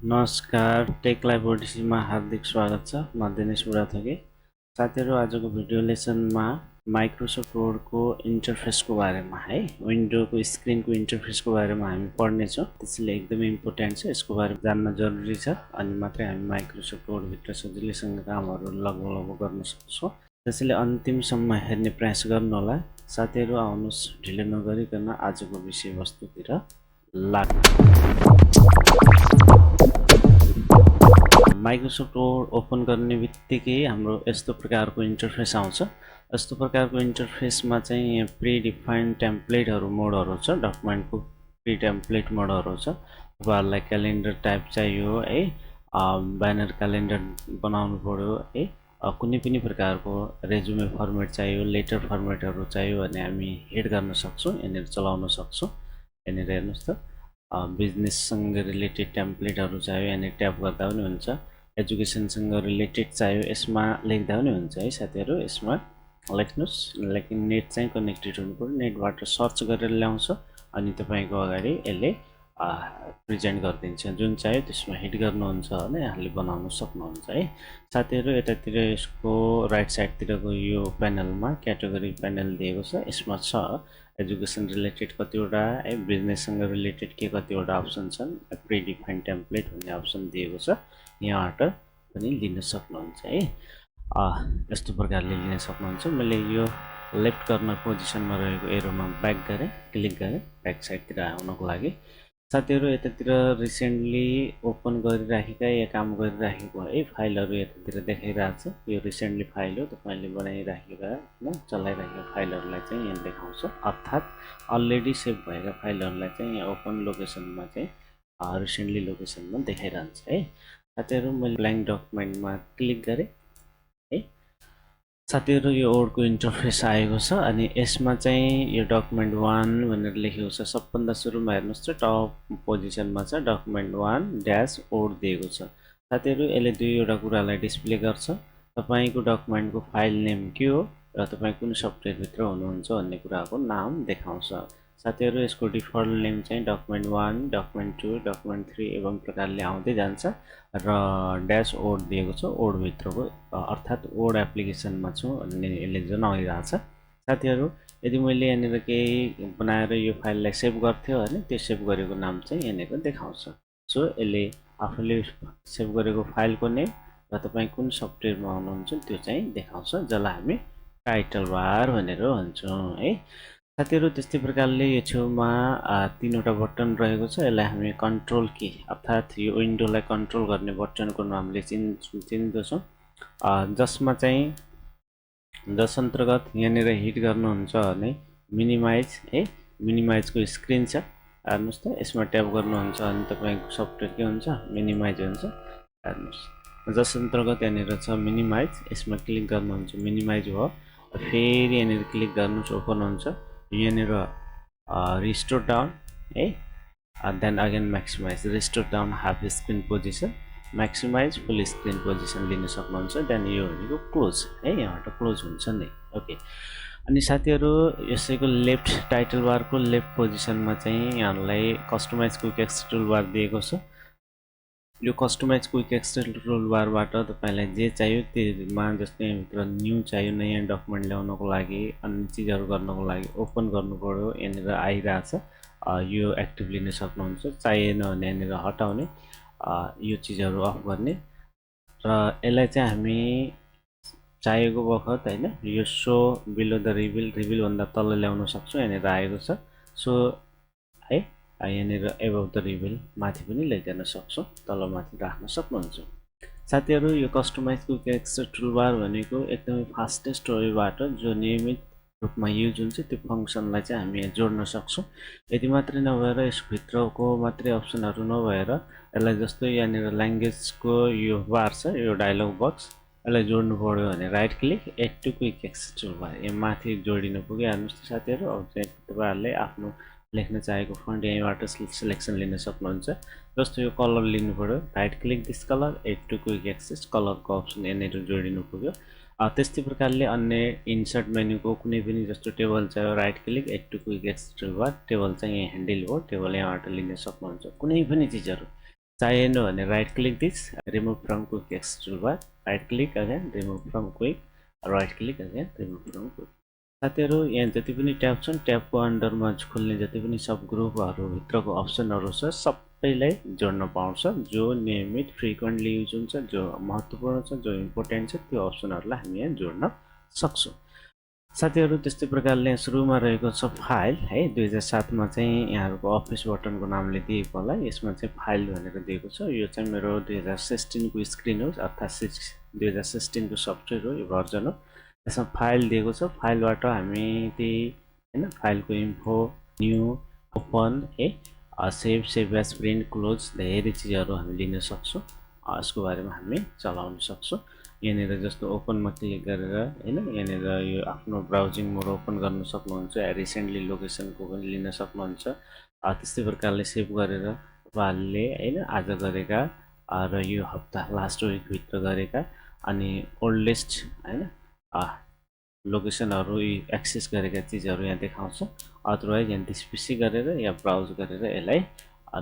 नमस्कार, take live ओडिसीमा हार्दिक स्वागत छ। म दिनेश बुढाथोकी। साथीहरू, आजको भिडियो लेसनमा माइक्रोसफ्ट वर्डको इन्टरफेसको बारेमा है, विन्डोको स्क्रिनको इन्टरफेसको बारेमा हामी पढ्नेछौँ। त्यसैले एकदमै इम्पोर्टेन्ट छ, यसको बारेमा जान्न जरुरी छ। अनि मात्रै हामी माइक्रोसफ्ट वर्डभित्र सजिलैसँग कामहरू लगभग गर्न सक्छौँ। त्यसैले अन्तिमसम्म हेर्ने प्रयास गर्नुहोला। साथीहरू, आउनुहोस् ढिलो नगरिकन आजको विषयवस्तुतिर लाग्नु। माइक्रोसफ्ट वर्ड ओपन गर्ने बित्तिकै हाम्रो यस्तो प्रकारको इन्टरफेस आउँछ। यस्तो प्रकारको इन्टरफेसमा चाहिँ यहाँ प्रिडिफाइन्ड टेम्प्लेटहरू मोडहरू छ, डकुमेन्टको प्रि टेम्प्लेट मोडहरू छ। तपाईँहरूलाई क्यालेन्डर टाइप चाहियो है, ब्यानर क्यालेन्डर बनाउनु पर्यो है, कुनै पनि प्रकारको रेजुमे फर्मेट चाहियो, लेटर फर्मेटहरू चाहियो भने हामी एड गर्न सक्छौँ, यहाँनिर चलाउन सक्छौँ। यहाँनिर हेर्नुहोस् त, बिजनेससँग रिलेटेड टेम्प्लेटहरू चाहियो यहाँनिर ट्याप गर्दा पनि हुन्छ। एजुकेसनसँग रिलेटेड चाहियो यसमा लेख्दा पनि हुन्छ है साथीहरू। यसमा लेख्नुहोस्, लेकिन नेट चाहिँ कनेक्टेड हुनु पर्यो। नेटबाट सर्च गरेर ल्याउँछ अनि तपाईँको अगाडि यसले प्रेजेन्ट गरिदिन्छ। जुन चाहियो त्यसमा हिट गर्नुहुन्छ भने यहाँले बनाउन सक्नुहुन्छ है साथीहरू। यतातिर यसको राइट साइडतिरको यो प्यानलमा क्याटेगोरी प्यानल दिएको छ। यसमा छ एजुकेसन रिलेटेड कतिवटा है, बिजनेससँग रिलेटेड के कतिवटा अप्सन छन्, प्रिडिफाइन्ड टेम्प्लेट भन्ने अप्सन दिएको छ। यहाँबाट पनि लिन सक्नुहुन्छ है, यस्तो प्रकारले लिन सक्नुहुन्छ। मैले यो लेफ्ट कर्नर पोजिसनमा रहेको एरोमा ब्याक गरेँ, क्लिक गरेँ ब्याक साइडतिर आउनको लागि। साथीहरू, यतातिर रिसेन्टली ओपन गरिराखेका या काम गरिराखेको है फाइलहरू यतातिर देखाइरहेको छ। यो रिसेन्टली फाइल हो, तपाईँले बनाइराखेका चलाइरहेका फाइलहरूलाई चाहिँ यहाँ देखाउँछ। अर्थात् अलरेडी सेभ भएका फाइलहरूलाई चाहिँ यहाँ ओपन लोकेसनमा चाहिँ रिसेन्टली लोकेसनमा देखाइरहन्छ है साथीहरू। मैले ब्ल्याङ्क डकुमेन्टमा क्लिक गरेँ है साथीहरू। यो वर्डको इन्टरफेस आएको छ अनि यसमा चाहिँ यो डकुमेन्ट 1 भनेर लेखेको छ। सबभन्दा सुरुमा हेर्नुहोस् त, टप पोजिसनमा छ डकुमेन्ट 1 ड्यास वर्ड दिएको छ साथीहरू। यसले दुईवटा कुरालाई डिस्प्ले गर्छ, तपाईँको डकुमेन्टको फाइल नेम के हो र तपाईँ कुन सफ्टवेयरभित्र हुनुहुन्छ भन्ने कुराको नाम देखाउँछ साथीहरू। यसको डिफल्ट नेम चाहिँ डकुमेन्ट 1, डकुमेन्ट 2, डकुमेन्ट 3 एवं प्रकारले आउँदै जान्छ र ड्यास वर्ड दिएको छ वर्डभित्रको, अर्थात् वर्ड एप्लिकेसनमा छु भन्ने यसले जनाइरहेछ साथीहरू। यदि मैले यहाँनिर केही बनाएर यो फाइललाई सेभ गर्थ्यो भने त्यो सेभ गरेको नाम चाहिँ यहाँनिर देखाउँछ। सो यसले आफूले सेभ गरेको फाइलको नेम र तपाईँ कुन सफ्टवेयरमा हुनुहुन्छ त्यो चाहिँ देखाउँछ, जसलाई हामी टाइटल बार भनेर भन्छौँ है साथीहरू। त्यस्तै प्रकारले यो छेउमा तीनवटा बटन रहेको छ। यसलाई हामी कन्ट्रोल की अर्थात् यो विन्डोलाई कन्ट्रोल गर्ने बटनको नामले चिन्दछौँ, जसमा चाहिँ जस अन्तर्गत यहाँनिर हिट गर्नुहुन्छ भने मिनिमाइज है, मिनिमाइजको स्क्रिन छ हेर्नुहोस् त। यसमा ट्याप गर्नुहुन्छ भने तपाईँको सफ्टवेयर के हुन्छ, मिनिमाइज हुन्छ हेर्नुहोस्। जस अन्तर्गत यहाँनिर छ मिनिमाइज, यसमा क्लिक गर्नुहुन्छ मिनिमाइज भयो। फेरि यहाँनिर क्लिक गर्नुहोस्, ओपन हुन्छ। यहाँनिर रिस्टोर डाउन है, then again maximize, restore down half screen position, maximize full screen position लिन सक्नुहुन्छ। देन यो भनेको क्लोज है, यहाँबाट क्लोज हुन्छ नि ओके। अनि साथीहरू, यसैको लेफ्ट टाइटल बारको लेफ्ट पोजिसनमा चाहिँ यहाँलाई कस्टमाइज क्विक एक्स टुल बार दिएको छ। यो कस्टमाइज क्विक एक्स टुल बारबाट तपाईँलाई जे चाहियो त्योमा, जस्तै यहाँभित्र न्यू चाहियो नयाँ डकुमेन्ट ल्याउनको लागि, अन्य चिजहरू गर्नको लागि ओपन गर्नु पर्यो, यहाँनिर आइरहेछ। यो एक्टिभ लिन सक्नुहुन्छ, चाहिएन भने यहाँनिर हटाउने, यो चिजहरू अफ गर्ने र यसलाई चाहिँ हामी चाहिएको बखत होइन यो सो बिलो द रिभिलभन्दा तल ल्याउन सक्छौँ। यहाँनिर आएको छ सो है, यहाँनिर एबभ द रिभिल माथि पनि लैजान सक्छौँ, तल माथि राख्न सक्नुहुन्छ साथीहरू। यो कस्टमाइज क्विक एक्स टुलबार भनेको एकदमै फास्टेस्ट वेबाट जो नियमित रूपमा युज हुन्छ त्यो फङ्सनलाई चाहिँ हामी यहाँ जोड्न सक्छौँ। यति मात्रै नभएर यसभित्रको मात्रै अप्सनहरू नभएर यसलाई जस्तो यहाँनिर ल्याङ्ग्वेजको यो बार छ, यो डायलग बक्स, यसलाई जोड्नु पर्यो भने right click add to quick access toolbar, यो माथि जोडिनु पुग्यो हेर्नुहोस् त साथीहरू। अब चाहिँ तपाईँहरूले आफ्नो लेख्न चाहेको फन्ट यहीँबाट सिलेक्सन लिन सक्नुहुन्छ। जस्तो यो कलर लिनु पर्यो, right click this colour, add to quick access, कलरको अप्सन यहाँनिर जोडिनु पुग्यो। त्यस्तै प्रकारले अन्य इन्सर्ट मेन्युको कुनै पनि जस्तो टेबल चाहियो, right click add to quick access toolbar, table चाहिँ यहाँ ह्यान्डल हो, टेबल यहाँबाट लिन सक्नुहुन्छ। कुनै पनि चिजहरू चाहिएन भने right click this remove from quick text toolbar right click again remove from quick right click again remove from quick साथीहरु यहाँ जति पनि ट्याब छन् ट्याबको अन्डरमा खुल्ने जति पनि सब ग्रुपहरु भित्रको अप्सनहरु छ सबैलाई जोड्न पाउँछ जो नियमित फ्रिक्वेन्टली युज हुन्छ जो महत्त्वपूर्ण छ जो इम्पोर्टेन्ट छ त्यो अप्सनहरुलाई हामी यहाँ जोड्न सक्छौं साथीहरु त्यस्तै प्रकारले सुरुमा रहेको छ फाइल है 2007 मा चाहिँ यहाँहरुको अफिस बटनको नामले दिएको होला यसमा चाहिँ फाइल भनेर दिएको छ यो चाहिँ मेरो 2016 को स्क्रिन हो अर्थात 2016 को सफ्टवेयर हो यो भर्जन हो यसमा फाइल दिएको छ फाइलबाट हामी त्यही हैन फाइलको इन्फो न्यू ओपन है सेभ एज प्रिन्ट क्लोज धेरै चीजहरु हामी लिन सक्छौं यसको बारेमा हामी चलाउन सक्छौं यहाँनिर जस्तो ओपनमा क्लिक गरेर हैन यहाँनिर यो आफ्नो ब्राउजिङ मोड ओपन गर्न सक्नुहुन्छ रिसेन्टली लोकेसनको पनि लिन सक्नुहुन्छ त्यस्तै प्रकारले सेभ गरेर तपाईहरुले हैन आज गरेका र यो हप्ता लास्ट विक भित्र गरेका अनि ओल्डेस्ट हैन लोकेसनहरु एक्सेस गरेका चीजहरु यहाँ देखाउँछ अदरवाइज यहाँ डिस्पिसी गरेर या ब्राउज गरेर यसलाई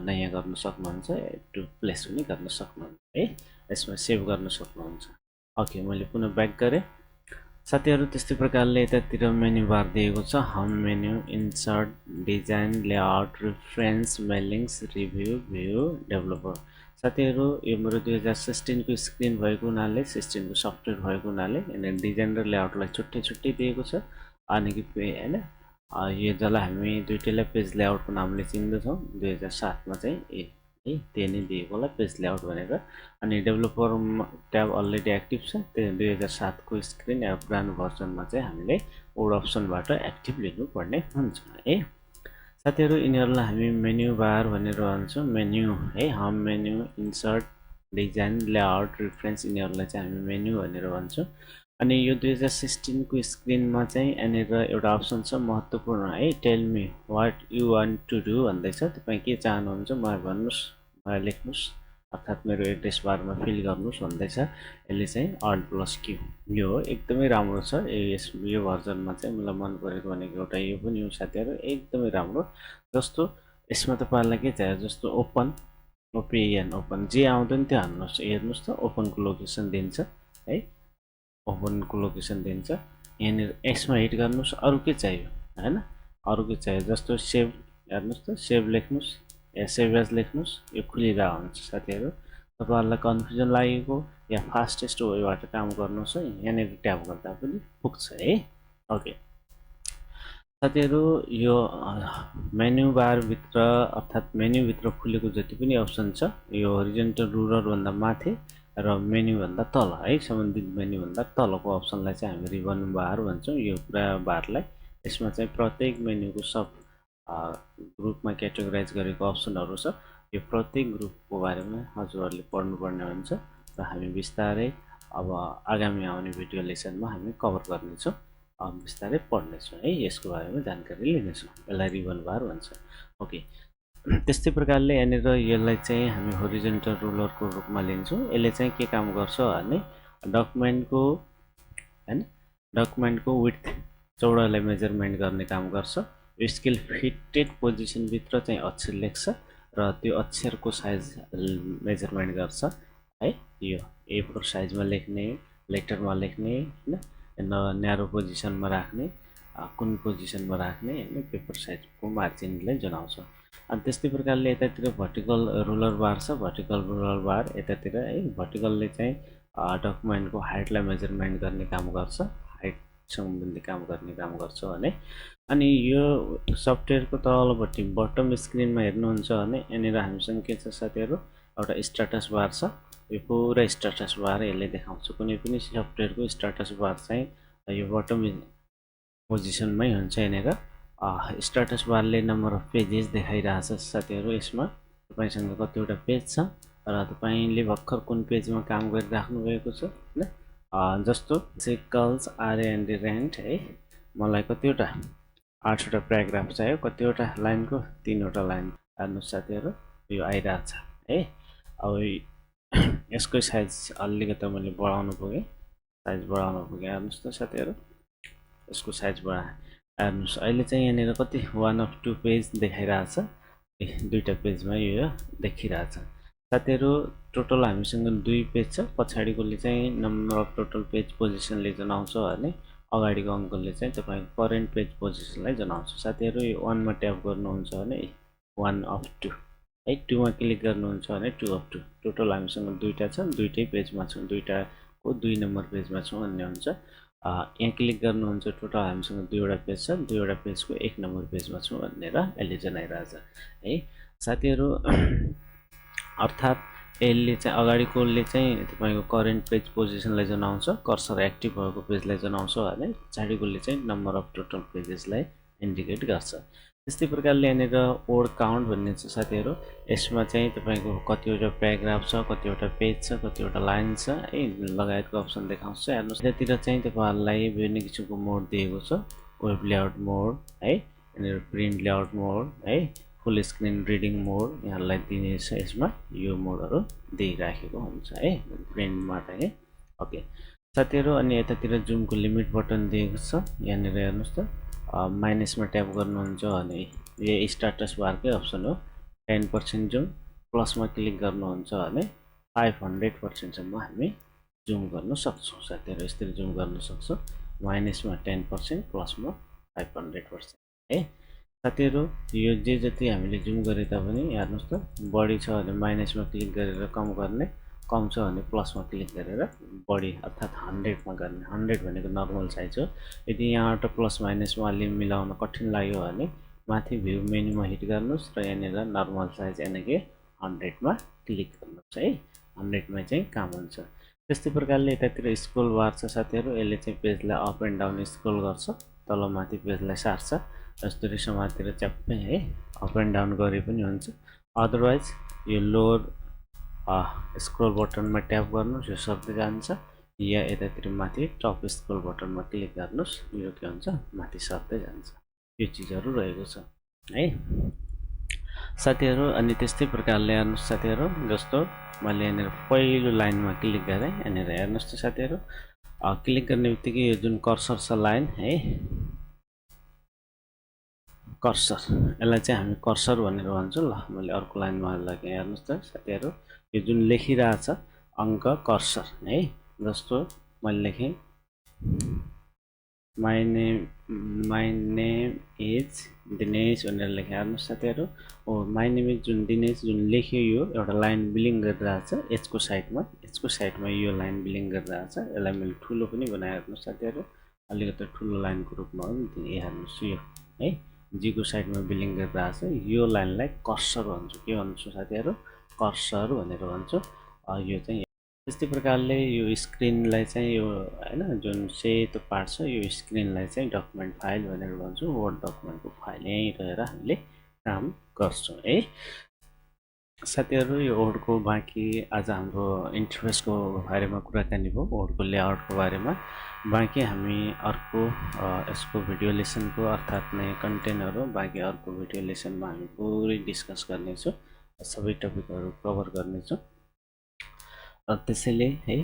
नयाँ गर्न सक्नुहुन्छ टु प्लेस पनि गर्न सक्नुहुन्छ है यसमा सेभ गर्न सक्नुहुन्छ ओके मैले पुनः ब्याक गरे साथीहरु त्यस्तै प्रकारले यतातिर मेन्यु बार दिएको छ home menu insert design layout reference mailings review view developer साथीहरु यो मेरो 2016 को स्क्रिन भएको हुनाले 16 को सफ्टवेयर भएको हुनाले यहाँ डिजाइन र लेआउटलाई छुट्टै छुट्टै दिएको छ अनि कि हैन यो जसलाई हामी दुईटैलाई पेज लेआउटको नामले चिन्दछौं 2007 मा चाहिँ है त्यही नै दिएको होला पेज लेआउट भनेर अनि डेभलपर ट्याब अलरेडी एक्टिभ छ त्यो 2007 को स्क्रिन या पुरानो भर्जनमा चाहिँ हामीले ओल्ड अप्सनबाट एक्टिभ लिनु पर्ने हुन्छ है साथीहरु यिनीहरुलाई हामी मेन्यु बार भनेर भन्छौं मेन्यु है home menu insert design layout reference यिनीहरुलाई चाहिँ हामी मेन्यु भनेर भन्छौं अनि यो 2016 को स्क्रिनमा चाहिँ यहाँनिर एउटा अप्सन छ महत्त्वपूर्ण है tell me what you want to do भन्दै छ तपाई के चाहनुहुन्छ मलाई भन्नुस् मलाई लेख्नुस् अर्थात मेरो एड्रेस बारमा फिल गर्नुस् भन्दै छ यसले चाहिँ alt plus q यो हो एकदमै राम्रो छ यो भर्जनमा चाहिँ मलाई मन परेको भनेको एउटा यो पनि हो साथीहरु एकदमै राम्रो जस्तो यसमा तपाईहरुलाई के चाहियो जस्तो ओपन ओपन ओपन जे आउँदैन त्यो हान्नुस् हेर्नुस् त ओपन को लोकेसन दिन्छ है ओपन को लोकेसन दिन्छ यहाँनिर यसमा हिट गर्नुस् अरु के चाहियो हैन अरु के चाहियो जस्तो सेभ हेर्नुस् त सेभ लेख्नुस् या सेभ एज लेख्नुस् यो खुलिरा हुन्छ साथीहरु तपाईहरुलाई कन्फ्युजन लागेको या फास्टेस्ट वेबाट काम गर्नुस् यहाँनिर ट्याब गर्दा पनि पुग्छ है ओके साथीहरु यो मेन्यु बार भित्र अर्थात मेन्यु भित्र खुलेको जति पनि अप्सन छ यो होरिजन्टल रुलर भन्दा माथि र मेन्यु भन्दा तल है सम्बन्धित मेन्यु भन्दा तलको अप्सनलाई चाहिँ हामी रिबन बार भन्छौं यो पुरा बारलाई यसमा चाहिँ प्रत्येक मेन्युको सब ग्रुपमा क्याटेगोराइज गरेको अप्सनहरु छ यो प्रत्येक ग्रुपको बारेमा हजुरहरुले पढ्नुपर्ने हुन्छ र हामी बिस्तारै अब आगामी आउने भिडियो लेसनमा हामी कभर गर्नेछौं बिस्तारै पढ्नेछौं है यसको बारेमा जानकारी लिनेछौं यसलाई रिबन बार भन्छ ओके त्यस्तै प्रकारले यहाँनिर यसलाई चाहिँ हामी होरिजन्टल रुलरको रूपमा लिन्छौं यसले चाहिँ के काम गर्छ भने डकुमेन्टको हैन डकुमेन्टको विड्थ चौडाइलाई मेजरमेन्ट गर्ने काम गर्छ यो स्केल फिटेड पोजिसन भित्र चाहिँ अक्षर लेख्छ र त्यो अक्षरको साइज मेजरमेन्ट गर्छ है यो A4 साइजमा लेख्ने लेटरमा लेख्ने हैन न्यारो पोजिसनमा राख्ने कुन पोजिसनमा राख्ने हैन पेपर साइजको मार्जिनलाई जनाउँछ अनि त्यस्तै प्रकारले यतातिर भर्टिकल रुलर बार छ भर्टिकल रुलर बार यतातिर है भर्टिकलले चाहिँ डकुमेन्टको हाइटलाई मेजरमेन्ट गर्ने काम गर्छ हाइट सम्बन्धी काम गर्ने काम गर्छ भने अनि यो सफ्टवेयरको तलपट्टि बटम स्क्रिनमा हेर्नुहुन्छ भने यहाँनिर हामीसँग के छ साथीहरु एउटा स्ट्याटस बार छ यो पुरा स्ट्याटस बार यसले देखाउँछ कुनै पनि सफ्टवेयरको स्ट्याटस बार चाहिँ यो बटम पोजिसनमै हुन्छ यहाँनिर स्ट्याटस बारले नम्बर अफ पेजेस देखाइरहेछ साथीहरु यसमा तपाईसँग कतिवटा पेज छ र तपाईले भर्खर कुन पेजमा काम गरिराख्नु भएको छ हैन जस्तो सिकल्स आर एन्ड रेन्ट है मलाई कतिवटा 8 वटा प्याराग्राफ चाहियो कतिवटा लाइनको 3 वटा लाइन हेर्नु साथीहरु यो आइराछ है अब यसको साइज अलिकति मैले बढाउनु पुगे साइज बढाउनु पुगे हेर्नुस् त साथीहरु यसको साइज बढाए हेर्नुस् अहिले चाहिँ यहाँनिर कति 1 अफ 2 पेज देखाइराछ दुईटा पेजमा यो देखिराछ साथीहरु टोटल हामीसँग 2 पेज छ पछाडीकोले चाहिँ नम्बर अफ टोटल पेज पोजिसनले जनाउँछ भने अगाडिको अङ्कले चाहिँ तपाईको करेन्ट पेज पोजिसनलाई जनाउँछ साथीहरु यो 1 मा ट्याप गर्नुहुन्छ भने 1 अफ 2 है 2 मा क्लिक गर्नुहुन्छ भने 2 अफ 2 टोटल हामीसँग दुईटा छ दुईटै पेजमा छ दुईटाको 2 नम्बर पेजमा छ भन्ने हुन्छ यहाँ क्लिक गर्नुहुन्छ टोटल हामीसँग दुईवटा पेज छ दुईवटा पेजको 1 नम्बर पेजमा छु भनेर यसले जनाइरहेछ है साथीहरु अर्थात् यसले चाहिँ अगाडिकोले चाहिँ तपाईको करेन्ट पेज पोजिसनलाई जनाउँछ कर्सर एक्टिभ भएको पेजलाई जनाउँछ भने पछाडीकोले चाहिँ नम्बर अफ टोटल पेजेसलाई इन्डिकेट गर्छ त्यस्तै प्रकारले यहाँनिर वर्ड काउन्ट भन्ने छ साथीहरु यसमा चाहिँ तपाईको कतिवटा प्याराग्राफ छ कतिवटा पेज छ कतिवटा लाइन छ है लगायतको अप्सन देखाउँछ हेर्नुस् यतातिर चाहिँ तपाईहरुलाई विभिन्न किसिमको मोड दिएको छ वेब लेआउट मोड है यहाँनिर प्रिन्ट लेआउट मोड है फुल स्क्रिन रिडिङ मोड यहाँलाई दिने छ यसमा यो मोडहरु दिइराखेको हुन्छ है प्रिन्टमा चाहिँ ओके साथीहरु अनि यतातिर जुमको लिमिट बटन दिएको छ यहाँनिर हेर्नुस् त माइनसमा ट्याप गर्नुहुन्छ भने यो स्ट्याटस बारकै अप्सन हो 10% जुम प्लसमा क्लिक गर्नुहुन्छ भने 500% सम्म हामी जुम गर्न सक्छौं साथीहरु यसरी जुम गर्न सक्छौं माइनसमा 10% प्लसमा 500% है साथीहरु यो जे जति हामीले जुम गरे तापनि हेर्नुस् त बढी छ भने माइनसमा क्लिक गरेर कम गर्ने कम छ भने प्लसमा क्लिक गरेर बढी अर्थात् 100 मा गर्ने 100 भनेको नर्मल साइज हो यदि यहाँबाट प्लस माइनसमा अलि मिलाउन कठिन लाग्यो भने माथि भ्यू मेनुमा हिट गर्नुस् र यहाँनिर नर्मल साइज यानिके 100 मा क्लिक गर्नुस् है 100 मा चाहिँ काम हुन्छ त्यस्तै प्रकारले यतातिर स्क्रोल बार छ साथीहरु यसले चाहिँ पेजलाई अप एन्ड डाउन स्क्रोल गर्छ तल माथि पेजलाई सार्छ यसरी समातेर च्याप्पै है अप एन्ड डाउन गरे पनि हुन्छ अदरवाइज यो लोअर स्क्रोल बटनमा ट्याप गर्नुस् यो सर्दै जान्छ या यतातिर माथि टप स्क्रोल बटनमा क्लिक गर्नुस् यो के हुन्छ माथि सर्दै जान्छ यो चीजहरु रहेको छ है साथीहरु अनि त्यस्तै प्रकारले हेर्नुस् साथीहरु जस्तो मैले यहाँनिर पहिलो लाइनमा क्लिक गरे यहाँनिर हेर्नुस् त साथीहरु क्लिक गर्नेबित्तिकै यो जुन कर्सर छ लाइन है कर्सर यसलाई चाहिँ हामी कर्सर भनेर भन्छौं ल मैले अर्को लाइनमा हाल्दा हेर्नुस् त साथीहरु यो जुन लेखिरहेछ अंक कर्सर है जस्तो मैले लेखे my name is Dinesh भनेर लेखे हेर्नुस् साथीहरु ओ my name is जुन दिनेश जुन लेख्यो यो एउटा लाइन बिलिङ गरिरहेछ यसको साइडमा यो लाइन बिलिङ गरिरहेछ यसलाई मैले ठुलो पनि बनाए हेर्नुस् साथीहरु अलिकति ठुलो लाइनको रूपमा पनि हेर्नुस् यो है जी को साइडमा बिलिङ गरिरहेछ यो लाइनलाई कर्सर भन्छौं के भन्छौं साथीहरु कर्सर भनेर भन्छौं यो चाहिँ त्यस्तै प्रकारले यो स्क्रिनलाई चाहिँ यो हैन जुन सेतो पार्ट छ यो स्क्रिनलाई चाहिँ डकुमेन्ट फाइल भनेर भन्छौं वर्ड डकुमेन्टको फाइल यही रहेर हामीले काम गर्छौं है साथीहरु यो वर्डको बाँकी आज हाम्रो इन्टरफेसको बारेमा कुराकानी भयो वर्डको लेआउटको बारेमा बाँकी हामी अर्को यसको भिडियो लेसनको अर्थात् नयाँ कन्टेन्टहरु बाँकी अर्को भिडियो लेसनमा हामी पुरै डिस्कस गर्ने छौं सबै टपिकहरु कभर गर्ने छौं त्यसैले है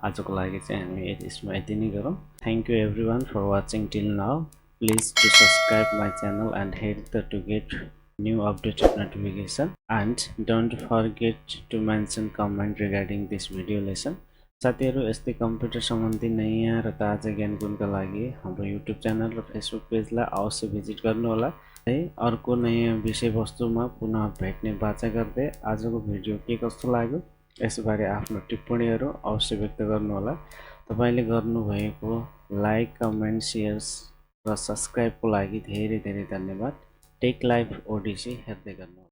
आजको लागि चाहिँ हामी यसमा यति नै गरौँ thank you everyone for watching till now please to subscribe my channel and hit the to get new updated notification and don't forget to mention comment regarding this video lesson साथीहरु यस्तै कम्प्युटर सम्बन्धी नयाँ र ताजा ज्ञानका लागि हाम्रो YouTube channel र Facebook पेजलाई अवश्य भिजिट गर्नु होला है अर्को नयाँ विषयवस्तुमा पुनः भेट्ने बाचा गर्दै आजको भिडियो के कस्तो लाग्यो यसबारे आफ्नो टिप्पणीहरु अवश्य व्यक्त गर्नु होला तपाईले गर्नु भएको लाइक कमेन्ट शेयर र सब्स्क्राइबको लागि धेरै धेरै धन्यवाद टेक लाइफ ओडिसी हेर्दै गर्नु